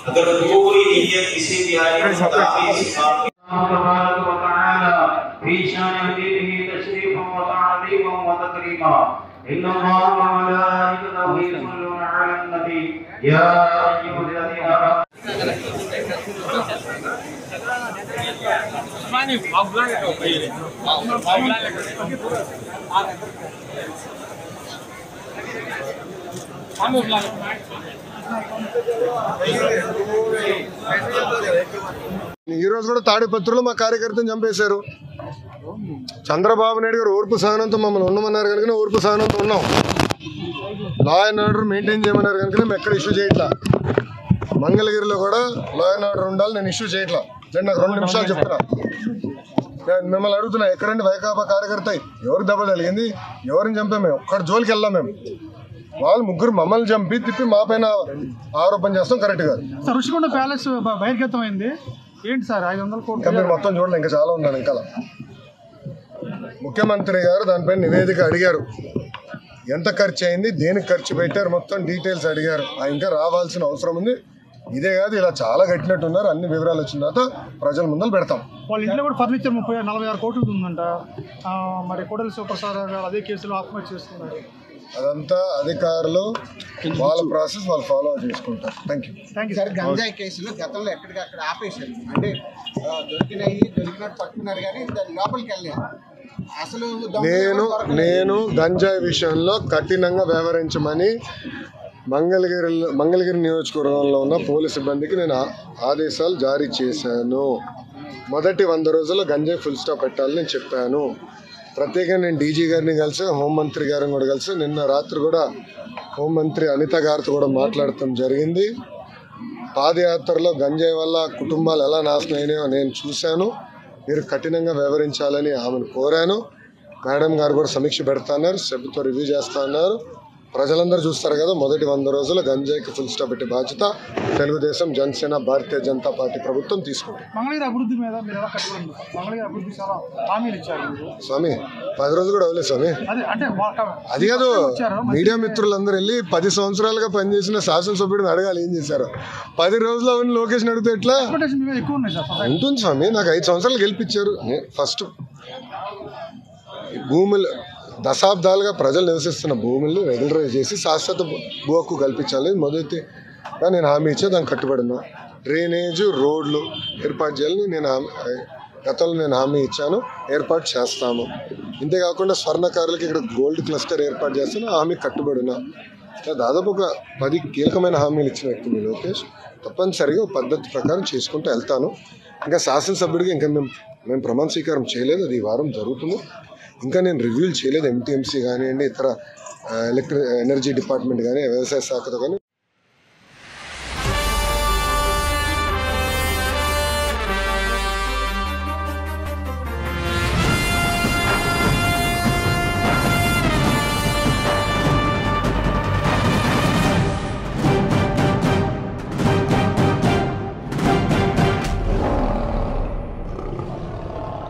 अगर कोई नियत किसी भी आए في شان حبيبه تشريفا وتعظيما وتكريما إن الله وملائكته يصلون على النبي يا أيها الذين آمنوا ఈ రోజు కూడా తాడిపత్రులు మా కార్యకర్తను చంపేశారు. చంద్రబాబు నాయుడు గారు ఓర్పు సహనంతో మమ్మల్ని ఉండమన్నారు కనుక ఓర్పు సహనంతో ఉన్నాం. లా అండ్ ఆర్డర్ మెయింటైన్ చేయమన్నారు కనుక మేము ఎక్కడ ఇష్యూ చేయట్లా. మంగళగిరిలో కూడా లా అండ్ ఆర్డర్ ఉండాలి, నేను ఇష్యూ చేయట్లా. నాకు 2 నిమిషాలు చెప్తున్నా. మిమ్మల్ని అడుగుతున్నా, ఎక్కడండి వైకాపా కార్యకర్త ఎవరికి దెబ్బ తగిలింది, ఎవరిని చంపాము? మేము ఒక్కడ జోలికి వెళ్ళాం. మేము వాళ్ళు ముగ్గురు మమ్మల్ని చంపి తిప్పి మా పైన ఆరోపణ చేస్తాం. కరెక్ట్ కాదు. రుషికొండ ప్యాలెస్ బహిర్గతమైంది ఏంటి సార్? 500 కోట్లు ఇంకా మీరు మొత్తం చూడలే, ఇంకా చాలా ఉన్నాను. ఇంకా ముఖ్యమంత్రి గారు దానిపైన నివేదిక అడిగారు. ఎంత ఖర్చు అయింది, దేనికి ఖర్చు పెట్టారు, మొత్తం డీటెయిల్స్ అడిగారు. ఇంకా రావాల్సిన అవసరం ఉంది. ఇదే కాదు, ఇలా చాలా కట్టినట్టున్నారు. అన్ని వివరాలు వచ్చిన తర్వాత ప్రజల ముందర పెడతాం. వాళ్ళ ఇంట్లో కూడా ఫర్నిచర్ 46 కోట్లు ఉందంట. మరి కోడెల శివప్రసాద్ గారు అదే కేసులో ఆత్మహత్య చేస్తున్నారు. అదంతా అధికారులు వాళ్ళ ప్రాసెస్ వాళ్ళు ఫాలో చేసుకుంటారు. Thank you sir. గంజాయి కేసులు గతంలో ఎక్కడికక్కడ ఆపేశారు, అంటే దొరికినట్టు పట్టుకున్నారు కానీ లోపలికి వెళ్ళలేదు. అసలు నేను గంజాయి విషయంలో కఠినంగా వ్యవహరించమని మంగళగిరి నియోజకవర్గంలో ఉన్న పోలీసు సిబ్బందికి నేను ఆదేశాలు జారీ చేశాను. మొదటి 100 రోజుల్లో గంజాయి ఫుల్ స్టాప్ పెట్టాలని నేను చెప్పాను. ప్రత్యేకంగా నేను డీజీ గారిని కలిసి, హోంమంత్రి గారిని కూడా కలిసి, నిన్న రాత్రి కూడా హోంమంత్రి అనిత గారితో కూడా మాట్లాడటం జరిగింది. పాదయాత్రలో గంజాయి వల్ల కుటుంబాలు ఎలా నాశనం అయినాయో నేను చూశాను. మీరు కఠినంగా వ్యవహరించాలని ఆమెను కోరాను. మేడం గారు కూడా సమీక్ష పెడతాన్నారు, సభ్యుతో రివ్యూ చేస్తా అన్నారు. ప్రజలందరూ చూస్తారు కదా, మొదటి 100 రోజుల్లో గంజాయికి ఫుల్ స్టాప్ పెట్టే బాధ్యత తెలుగుదేశం, జనసేన, భారతీయ జనతా పార్టీ ప్రభుత్వం తీసుకుంటుంది. మంగళగిరి అభివృద్ధి మీద మీరు ఎలా కట్టుకోండి? మంగళగిరి అభివృద్ధి చాలా హామీలు ఇచ్చారు స్వామి. 10 రోజులు కూడా అవ్వలేదు స్వామి. అది కాదు, మీడియా మిత్రులందరూ వెళ్ళి 10 సంవత్సరాలుగా పనిచేసిన శాసనసభ్యుడిని అడగాలి ఏం చేశారు. 10 రోజులు అవన్నీ లోకేష్ అడిగితే ఎట్లా ఉంటుంది స్వామి? నాకు 5 సంవత్సరాలు గెలిపించారు. ఫస్ట్ భూములు దశాబ్దాలుగా ప్రజలు నివసిస్తున్న భూములను రెగ్యులరైజ్ చేసి శాశ్వత భూ హక్కు కల్పించాలి మొదటిగా నేను హామీ ఇచ్చా. దానికి కట్టుబడినా. డ్రైనేజు, రోడ్లు ఏర్పాటు చేయాలని గతంలో నేను హామీ ఇచ్చాను, ఏర్పాటు చేస్తాము. ఇంతేకాకుండా స్వర్ణకారులకి ఇక్కడ గోల్డ్ క్లస్టర్ ఏర్పాటు చేస్తాను, హామీ కట్టుబడినా. దాదాపు ఒక 10 కీలకమైన హామీలు ఇచ్చిన వ్యక్తి మీ లోకేష్. తప్పనిసరిగా పద్ధతి ప్రకారం చేసుకుంటూ వెళ్తాను. ఇంకా శాసనసభ్యుడిగా ఇంకా మేము ప్రమాణ స్వీకారం చేయలేదు, అది ఈ వారం జరుగుతుంది. ఇంకా నేను రివ్యూలు చేయలేదు. ఎంటీఎంసీ కానివ్వండి, ఇతర ఎనర్జీ డిపార్ట్మెంట్ కానీ, వ్యవసాయ శాఖతో కానీ